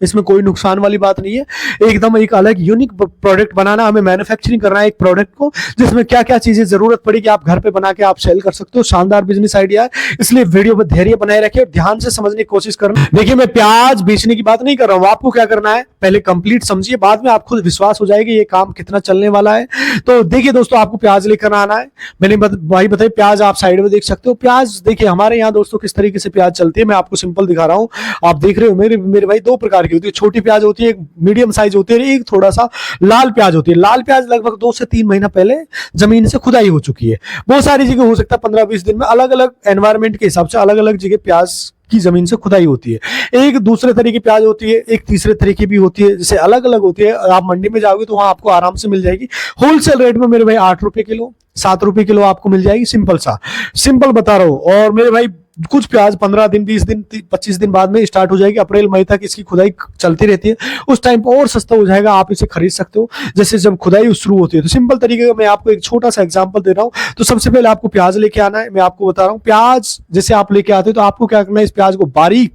इसमें कोई नुकसान वाली बात नहीं है। एकदम एक अलग यूनिक प्रोडक्ट बनाना, हमें मैन्युफैक्चरिंग करना है एक प्रोडक्ट को जिसमें क्या क्या चीजें जरूरत पड़ेगी आप घर पे बना के आप सेल कर सकते हो। शानदार बिजनेस आइडिया है, इसलिए वीडियो पर धैर्य बनाए रखिए और ध्यान से समझने की कोशिश करना। देखिए मैं प्याज बेचने की बात नहीं कर रहा हूं, आपको क्या करना है पहले कंप्लीट समझिए, बाद में आपको विश्वास हो जाएगा ये काम कितना चलने वाला है। तो देखिए दोस्तों, आपको प्याज लेकर आना है। मैंने भाई बताइए, प्याज आप साइड में देख सकते हो। प्याज देखिए हमारे यहाँ दोस्तों किस तरीके से प्याज चलती है, मैं आपको सिंपल दिखा रहा हूँ। आप देख रहे हो मेरे भाई दो प्रकार की होती है, छोटी प्याज होती है, एक मीडियम साइज होती है, एक थोड़ा सा लाल प्याज होती है। लाल प्याज लगभग 2 से 3 महीना पहले जमीन से खुदाई हो चुकी है। बहुत सारी जगह हो सकता है 15-20 दिन में, अलग अलग एनवायरमेंट के हिसाब से अलग अलग जगह प्याज की जमीन से खुदाई होती है। एक दूसरे तरीके की प्याज होती है, एक तीसरे तरीके भी होती है, जैसे अलग अलग होती है। आप मंडी में जाओगे तो वहां आपको आराम से मिल जाएगी होलसेल रेट में मेरे भाई 8 रुपए किलो, 7 रुपए किलो आपको मिल जाएगी। सिंपल बता रहा हूं। और मेरे भाई कुछ प्याज 15 दिन, 20 दिन, 25 दिन बाद में स्टार्ट हो जाएगी। अप्रैल मई तक इसकी खुदाई चलती रहती है, उस टाइम पर और सस्ता हो जाएगा, आप इसे खरीद सकते हो जैसे जब खुदाई शुरू होती है। तो सिंपल तरीके का मैं आपको एक छोटा सा एग्जांपल दे रहा हूं। तो सबसे पहले आपको प्याज लेके आना है, मैं आपको बता रहा हूं। प्याज जैसे आप लेके आते हो तो आपको क्या करना है, इस प्याज को बारीक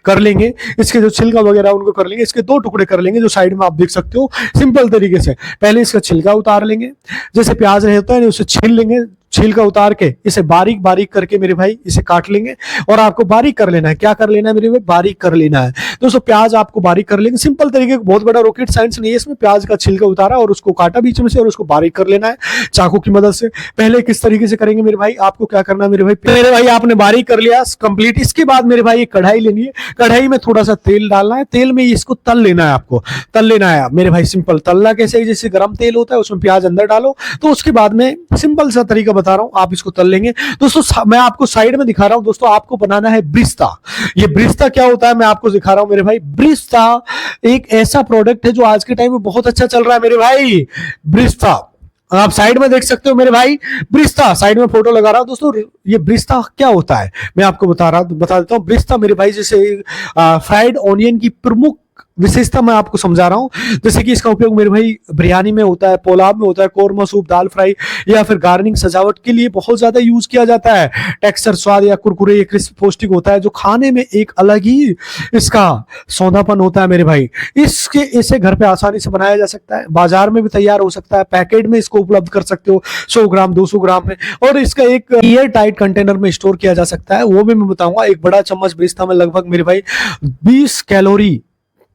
कर लेंगे, इसके जो छिलका वगैरह उनको कर लेंगे, इसके 2 टुकड़े कर लेंगे जो साइड में आप देख सकते हो। सिंपल तरीके से पहले इसका छिलका उतार लेंगे, जैसे प्याज रहता है उसे छील लेंगे, छिलका उतार के इसे बारीक बारीक करके मेरे भाई इसे काट लेंगे। और आपको बारीक कर लेना है, क्या कर लेना है मेरे भाई, बारीक कर लेना है। दोस्तों प्याज आपको बारीक कर लेंगे, सिंपल तरीके, बहुत बड़ा रॉकेट साइंस नहीं है इसमें। प्याज का छिलका उतारा और उसको काटा बीच में से और उसको बारीक कर लेना है चाकू की मदद से। पहले किस तरीके से करेंगे मेरे भाई, आपको क्या करना है मेरे भाई आपने बारीक कर लिया कंप्लीट। इसके बाद मेरे भाई एक कढ़ाई लेनी है, कढ़ाई में थोड़ा सा तेल डालना है, तेल में इसको तल लेना है, आपको तल लेना है मेरे भाई। सिंपल तलना कैसे, जैसे गर्म तेल होता है उसमें प्याज अंदर डालो, तो उसके बाद में सिंपल सा तरीका बता रहा हूं, आप इसको तल लेंगे। दोस्तों मैं आपको साइड में दिखा रहा हूं, दोस्तों आपको बनाना है ब्रिस्ता। ये ब्रिस्ता क्या होता है मैं आपको दिखा रहा हूं मेरे भाई। ब्रिस्ता एक ऐसा प्रोडक्ट है जो आज के टाइम में बहुत अच्छा चल रहा है मेरे भाई। ब्रिस्ता आप साइड में देख सकते हो मेरे भाई, ब्रिस्ता साइड में फोटो लगा रहा हूं। दोस्तों ये ब्रिस्ता क्या होता है मैं आपको बता देता हूं। ब्रिस्ता मेरे भाई जैसे फ्राइड ऑनियन की प्रमुख विशेषता मैं आपको समझा रहा हूं। जैसे कि इसका उपयोग मेरे भाई बिरयानी में होता है, पुलाव में होता है, कोरमा सूप, दाल फ्राई या फिर गार्निंग सजावट के लिए बहुत ज्यादा यूज किया जाता है। टेक्सचर, स्वाद या कुरकुरे, क्रिस्प, पौष्टिक होता है जो खाने में एक अलग ही इसका सौंधापन होता है मेरे भाई। इसे घर पे आसानी से बनाया जा सकता है, बाजार में भी तैयार हो सकता है, पैकेट में इसको उपलब्ध कर सकते हो 100 ग्राम 200 ग्राम में, और इसका एक एयर टाइट कंटेनर में स्टोर किया जा सकता है। वो भी मैं बताऊंगा। एक बड़ा चम्मच ब्रिस्ता में लगभग मेरे भाई 20 कैलोरी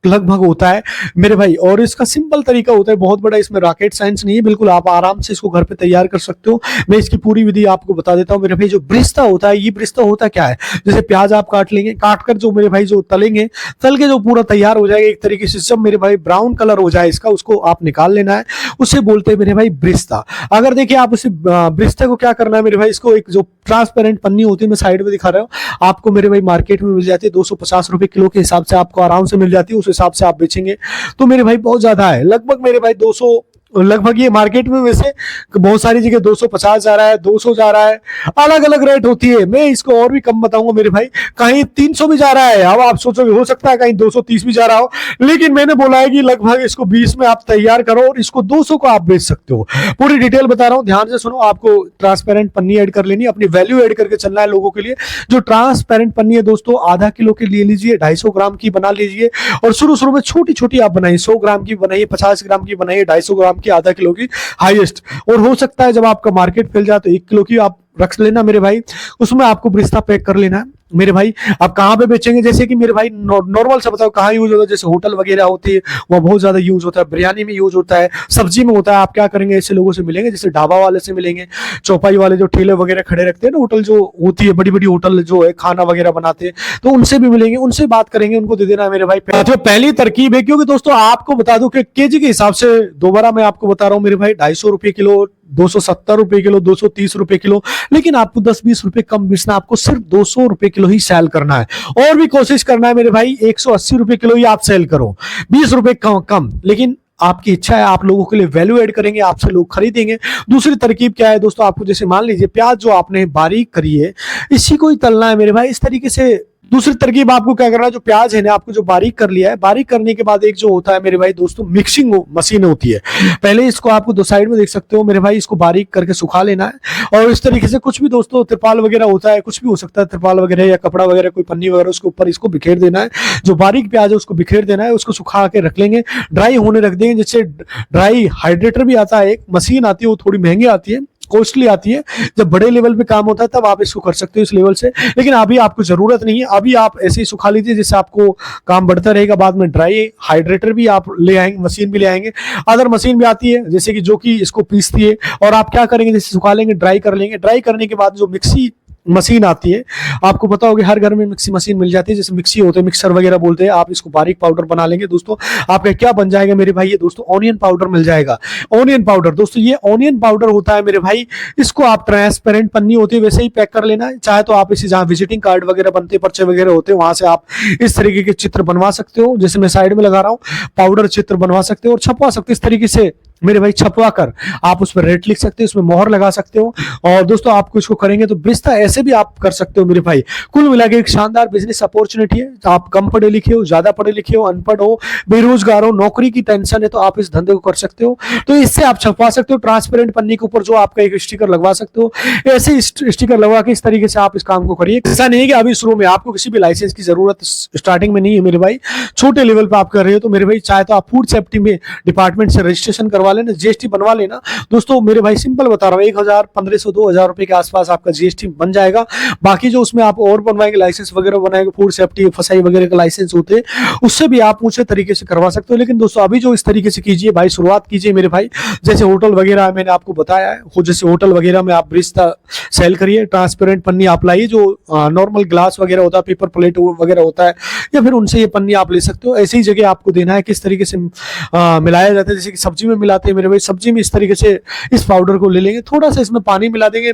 लगभग होता है मेरे भाई। और इसका सिंपल तरीका होता है, बहुत बड़ा इसमें रॉकेट साइंस नहीं है, बिल्कुल आप आराम से इसको घर पे तैयार कर सकते हो। मैं इसकी पूरी विधि आपको बता देता हूँ मेरे भाई। जो ब्रिस्ता होता है, ये ब्रिस्ता होता क्या है, जैसे प्याज आप काट लेंगे, काट कर जो मेरे भाई जो तलेंगे, तल के जो पूरा तैयार हो जाएगा एक तरीके से, जब मेरे भाई ब्राउन कलर हो जाए इसका, उसको आप निकाल लेना है, उसे बोलते हैं मेरे भाई ब्रिस्ता। अगर देखिए आप उसे ब्रिस्ता को क्या करना है मेरे भाई, इसको एक जो ट्रांसपेरेंट पन्नी होती है, मैं साइड में दिखा रहा हूँ आपको मेरे भाई, मार्केट में मिल जाती है 250 रुपए किलो के हिसाब से आपको आराम से मिल जाती है। उस हिसाब से आप बेचेंगे तो मेरे भाई बहुत ज्यादा है, लगभग मेरे भाई 200, लगभग ये मार्केट में वैसे बहुत सारी जगह 250 जा रहा है, 200 जा रहा है, अलग अलग रेट होती है। मैं इसको और भी कम बताऊंगा मेरे भाई, कहीं 300 भी जा रहा है। अब आप सोचोगे हो सकता है कहीं 230 भी जा रहा हो, लेकिन मैंने बोला है कि लगभग इसको 20 में आप तैयार करो और इसको 200 को आप बेच सकते हो। पूरी डिटेल बता रहा हूं, ध्यान से सुनो। आपको ट्रांसपेरेंट पन्नी ऐड कर लेनी, अपनी वैल्यू ऐड करके चलना है लोगों के लिए। जो ट्रांसपेरेंट पन्नी है दोस्तों, आधा किलो की ले लीजिए, 250 ग्राम की बना लीजिए, और शुरू में छोटी छोटी आप बनाइए, 100 ग्राम की बनाइए, 50 ग्राम की बनाइए, 250 ग्राम की, आधा किलो की हाईएस्ट। और हो सकता है जब आपका मार्केट फैल जाए तो 1 किलो की आप रख लेना मेरे भाई, उसमें आपको ब्रिस्ता पैक कर लेना है मेरे भाई। आप कहां पे बेचेंगे, जैसे कि मेरे भाई नॉर्मल सा बताओ कहां यूज होता है, जैसे होटल वगैरह होती है वह बहुत ज्यादा यूज होता है, बिरयानी में यूज होता है, सब्जी में होता है। आप क्या करेंगे, ऐसे लोगों से मिलेंगे, जैसे ढाबा वाले से मिलेंगे, चौपाई वाले जो ठेले वगैरह खड़े रखते हैं ना, होटल जो होती है, बड़ी बड़ी होटल जो है खाना वगैरह बनाते हैं, तो उनसे भी मिलेंगे, उनसे बात करेंगे, उनको दे देना मेरे भाई। तो पहली तरकीब है, क्योंकि दोस्तों आपको बता दूं कि केजी के हिसाब से दोबारा मैं आपको बता रहा हूं मेरे भाई, 250 रुपए किलो, 270 रुपए किलो, 230 रुपए किलो, लेकिन आपको 10-20 रुपए कम बेचना, आपको सिर्फ 200 रुपए किलो ही सेल करना है। और भी कोशिश करना है मेरे भाई, 180 रुपए किलो ही आप सेल करो, 20 रुपए कम, लेकिन आपकी इच्छा है, आप लोगों के लिए वैल्यू ऐड करेंगे, आपसे लोग खरीदेंगे। दूसरी तरकीब क्या है दोस्तों, आपको जैसे मान लीजिए प्याज जो आपने बारीक करी है, इसी को ही तलना है मेरे भाई। इस तरीके से दूसरी तरकीब आपको क्या करना है, जो प्याज है ना आपको जो बारीक कर लिया है, बारीक करने के बाद एक जो होता है मेरे भाई दोस्तों मिक्सिंग मशीन होती है, पहले इसको आपको दो साइड में देख सकते हो मेरे भाई, इसको बारीक करके सुखा लेना है। और इस तरीके से कुछ भी दोस्तों त्रिपाल वगैरह होता है, कुछ भी हो सकता है, त्रिपाल वगैरह या कपड़ा वगैरह कोई पन्नी वगैरह, उसके ऊपर इसको बिखेर देना है। जो बारीक प्याज है उसको बिखेर देना है, उसको सुखा के रख लेंगे, ड्राई होने रख देंगे। जिससे ड्राई हाइड्रेटर भी आता है, एक मशीन आती है, वो थोड़ी महंगी आती है, कॉस्टली आती है। जब बड़े लेवल पे काम होता है तब आप इसको कर सकते हो इस लेवल से, लेकिन अभी आपको जरूरत नहीं है। अभी आप ऐसे ही सुखा लीजिए, जिससे आपको काम बढ़ता रहेगा। बाद में ड्राई हाइड्रेटर भी आप ले आएंगे, मशीन भी ले आएंगे। अदर मशीन भी आती है जैसे कि जो कि इसको पीसती है। और आप क्या करेंगे, जैसे सुखा लेंगे, ड्राई कर लेंगे। ड्राई करने के बाद जो मिक्सी मशीन आती है, आपको पता होगा हर घर में मिक्सी मशीन मिल जाती है, जैसे मिक्सी होते हैं, मिक्सर वगैरह बोलते हैं। आप इसको बारीक पाउडर बना लेंगे दोस्तों। आपका क्या बन जाएगा मेरे भाई, ये दोस्तों ऑनियन पाउडर मिल जाएगा। ऑनियन पाउडर दोस्तों, ये ऑनियन पाउडर होता है मेरे भाई, इसको आप ट्रांसपेरेंट पन्नी होती है वैसे ही पैक कर लेना है। चाहे तो आप इसे जहां विजिटिंग कार्ड वगैरह बनते, पर्चे वगैरह होते हैं, वहां से आप इस तरीके के चित्र बनवा सकते हो, जैसे मैं साइड में लगा रहा हूँ, पाउडर चित्र बनवा सकते हो और छपवा सकते हो इस तरीके से मेरे भाई। छपवा कर आप उस पर रेट लिख सकते हो, उसमें मोहर लगा सकते हो। और दोस्तों आपको इसको करेंगे तो ब्रिस्ता ऐसे भी आप कर सकते हो मेरे भाई। कुल मिला के एक शानदार बिजनेस अपॉर्चुनिटी है। तो आप कम पढ़े लिखे हो, ज्यादा पढ़े लिखे हो, अनपढ़ हो, बेरोजगार हो, नौकरी की टेंशन है, तो आप इस धंधे को कर सकते हो। तो इससे आप छपवा सकते हो ट्रांसपेरेंट पन्नी के ऊपर, जो आपका एक स्टिकर लगवा सकते हो। ऐसे स्टिकर लगवा के इस तरीके से आप इस काम को करिए। ऐसा नहीं है कि अभी शुरू में आपको किसी भी लाइसेंस की जरूरत स्टार्टिंग में नहीं है मेरे भाई। छोटे लेवल पर आप कर रहे हो तो मेरे भाई चाहे तो आप फूड सेफ्टी में डिपार्टमेंट से रजिस्ट्रेशन करवा लेना, जीएसटी बनवा लेना। दोस्तों मेरे भाई सिंपल बता रहा हूँ, 1000, 1500, 2000 रुपए के आसपास आपका जीएसटी बन जाएगा। बाकी जो उसमें आप और बनवाएंगे, लाइसेंस वगैरह बनाएंगे, फूड सेफ्टी फसाई वगैरह का लाइसेंस होते हैं, उससे भी आप ऊंचे तरीके से करवा सकते हो। लेकिन दोस्तों अभी जो इस तरीके से कीजिए भाई, शुरुआत कीजिए मेरे भाई। जैसे होटल वगैरह मैंने आपको बताया है, जैसे होटल वगैरह में आप ब्रिस्ता सेल करिए, ट्रांसपेरेंट पन्नी आप लाइए, जो नॉर्मल ग्लास वगैरह होता है, पेपर प्लेट वगैरह होता है, या फिर उनसे ये पन्नी आप ले सकते हो। ऐसी ही जगह आपको देना है, किस तरीके से मिलाया जाता है, जैसे कि सब्जी में मिलाते हैं मेरे भाई। सब्जी में इस तरीके से इस पाउडर को ले लेंगे, थोड़ा सा इसमें पानी मिला देंगे,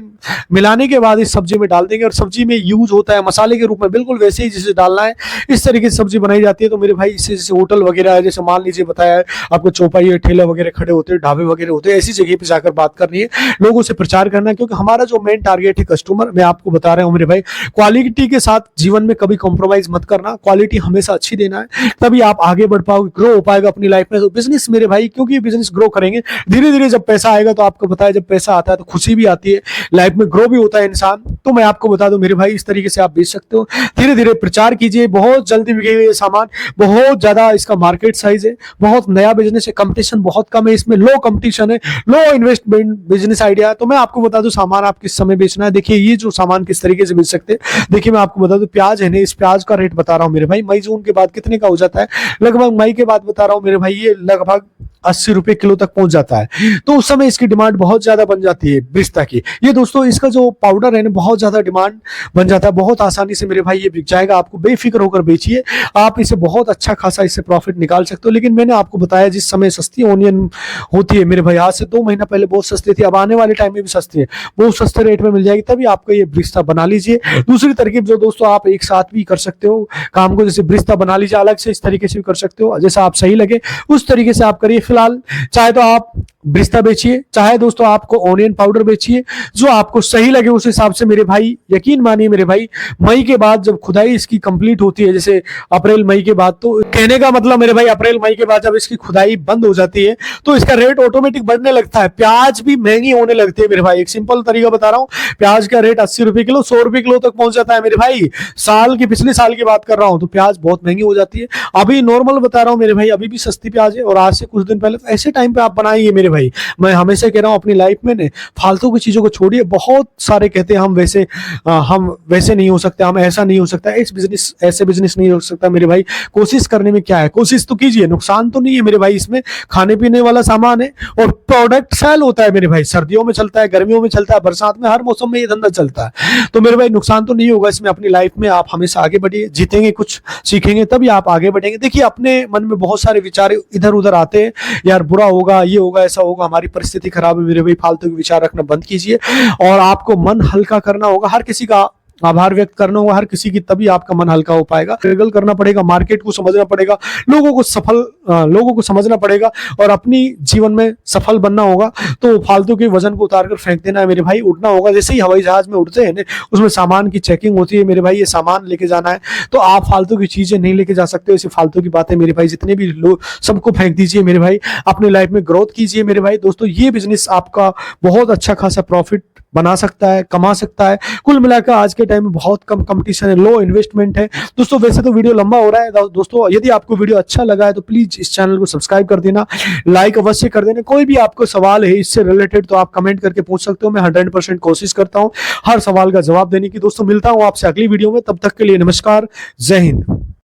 मिलाने के बाद इस सब्जी में डाल देंगे। और सब्जी में यूज होता है मसाले के रूप में, बिल्कुल वैसे ही जिसे डालना है इस तरीके से सब्जी बनाई जाती है। तो मेरे भाई इससे जैसे होटल वगैरह है, जैसे मान लीजिए बताया है आपको, चौपाई ठेला वगैरह खड़े होते हैं, ढाबे वगैरह होते हैं, ऐसी जगह पे जाकर बात करनी है, लोगों से प्रचार करना है। क्योंकि हमारा जो मेन टारगेट है कस्टमर, मैं आपको बता रहा हूँ मेरे भाई, क्वालिटी के साथ जीवन में कभी कॉम्प्रोमाइज मत करना, क्वालिटी हमेशा अच्छी देना है, तभी आप आगे बढ़ पाओगे, ग्रो हो पाएगा अपनी लाइफ में। तो बिजनेस मेरे भाई, क्योंकि बिजनेस ग्रो करेंगे धीरे धीरे, जब पैसा आएगा तो आपको पता है जब पैसा आता है तो खुशी भी आती है, लाइफ में ग्रो भी होता है इंसान। तो मैं आपको बता दूं मेरे भाई, इस तरीके से आप बेच सकते हो, धीरे धीरे प्रचार कीजिए। बहुत जल्दी बिकेगा ये सामान, बहुत ज्यादा इसका मार्केट साइज है, बहुत नया बिजनेस है, कंपटीशन बहुत कम है इसमें, लो कंपटीशन है, लो इन्वेस्टमेंट बिजनेस आइडिया। तो मैं आपको बता दूं सामान आप किस समय बेचना है। देखिए ये जो सामान किस तरीके से बेच सकते हैं, देखिए मैं आपको बता दूं, प्याज है ना, इस प्याज का रेट बता रहा हूं मेरे भाई, मई जून के बाद कितने का हो जाता है, लगभग मई के बाद बता रहा हूं मेरे भाई, ये लगभग 80 रुपए किलो तक पहुंच जाता है। तो उस समय इसकी डिमांड बहुत ज्यादा बन जाती है ब्रिस्ता की। ये दोस्तों इसका जो पाउडर है ना, बहुत ज्यादा डिमांड बन जाता है, बहुत आसानी से मेरे भाई ये बिक जाएगा। आपको बेफिक्र होकर बेचिए, आप इसे बहुत अच्छा खासा इससे प्रॉफिट निकाल सकते हो। लेकिन मैंने आपको बताया जिस समय सस्ती ओनियन होती है मेरे भाई, आज से 2 महीना पहले बहुत सस्ती थी, अब आने वाले टाइम में भी सस्ती है, बहुत सस्ते रेट में मिल जाएगी, तभी आपका ये ब्रिस्ता बना लीजिए। दूसरी तरकीब जो दोस्तों आप एक साथ भी कर सकते हो काम को, जैसे ब्रिस्ता बना लीजिए, अलग से इस तरीके से भी कर सकते हो, जैसा आप सही लगे उस तरीके से आप करिए। फिलहाल चाहे तो आप ब्रिस्ता बेचिए, चाहे दोस्तों आपको ऑनियन पाउडर बेचिए, जो आपको सही लगे उस हिसाब से मेरे भाई। यकीन मानिए मेरे भाई, मई के बाद जब खुदाई इसकी कंप्लीट होती है, जैसे अप्रैल मई के बाद, तो कहने का मतलब मेरे भाई अप्रैल मई के बाद जब इसकी खुदाई बंद हो जाती है तो इसका रेट ऑटोमेटिक बढ़ने लगता है, प्याज भी महंगी होने लगती है मेरे भाई। एक सिंपल तरीका बता रहा हूँ, प्याज का रेट 80 रुपए किलो, 100 रुपए किलो तक पहुंच जाता है मेरे भाई। साल की, पिछले साल की बात कर रहा हूं, तो प्याज बहुत महंगी हो जाती है। अभी नॉर्मल बता रहा हूं मेरे भाई, अभी भी सस्ती प्याज है, और आज से कुछ दिन पहले। तो ऐसे टाइम पे आप बनाइए मेरे भाई, मैं हमेशा कह रहा हूं अपनी लाइफ में ने फालतू की चीजों को छोड़िए। बहुत सारे कहते हैं हम वैसे नहीं हो सकते, हम ऐसा नहीं हो सकता, इस बिजनेस ऐसे बिजनेस नहीं हो सकता मेरे भाई। कोशिश करने में क्या है, कोशिश तो कीजिए, नुकसान तो नहीं है मेरे भाई इसमें। खाने पीने वाला सामान है और प्रोडक्ट सेल होता है मेरे भाई, सर्दियों में चलता है, गर्मियों में चलता है, बरसात में, हर मौसम में ये धंधा चलता है। तो मेरे भाई नुकसान तो नहीं होगा इसमें। अपनी लाइफ में आप हमेशा आगे बढ़िए, जीतेंगे, कुछ सीखेंगे, तभी आप आगे बढ़ेंगे। देखिए अपने मन में बहुत सारे विचार इधर उधर आते हैं, यार बुरा होगा, ये होगा, ऐसा होगा, हमारी परिस्थिति खराब है मेरे भाई। फालतू के विचार रखना बंद कीजिए और आपको मन हल्का करना होगा। हर किसी का आभार व्यक्त करना होगा हर किसी की, तभी आपका मन हल्का हो पाएगा। स्ट्रगल करना पड़ेगा, मार्केट को समझना पड़ेगा, लोगों को समझना पड़ेगा और अपनी जीवन में सफल बनना होगा। तो फालतू के वजन को उतार कर फेंक देना है मेरे भाई, उठना होगा। जैसे ही हवाई जहाज में उठते हैं ना, उसमें सामान की चेकिंग होती है मेरे भाई, ये सामान लेके जाना है, तो आप फालतू की चीजें नहीं लेके जा सकते। ऐसी फालतू की बातें मेरे भाई जितने भी लोग, सबको फेंक दीजिए मेरे भाई, अपनी लाइफ में ग्रोथ कीजिए मेरे भाई। दोस्तों ये बिजनेस आपका बहुत अच्छा खासा प्रॉफिट बना सकता है, कमा सकता है। कुल मिलाकर आज के टाइम में बहुत कम कंपटीशन है, लो इन्वेस्टमेंट है। दोस्तों वैसे तो वीडियो लंबा हो रहा है दोस्तों, यदि आपको वीडियो अच्छा लगा है तो प्लीज इस चैनल को सब्सक्राइब कर देना, लाइक अवश्य कर देना। कोई भी आपको सवाल है इससे रिलेटेड तो आप कमेंट करके पूछ सकते हो, मैं 100% कोशिश करता हूं हर सवाल का जवाब देने की। दोस्तों मिलता हूं आपसे अगली वीडियो में, तब तक के लिए नमस्कार, जय हिंद।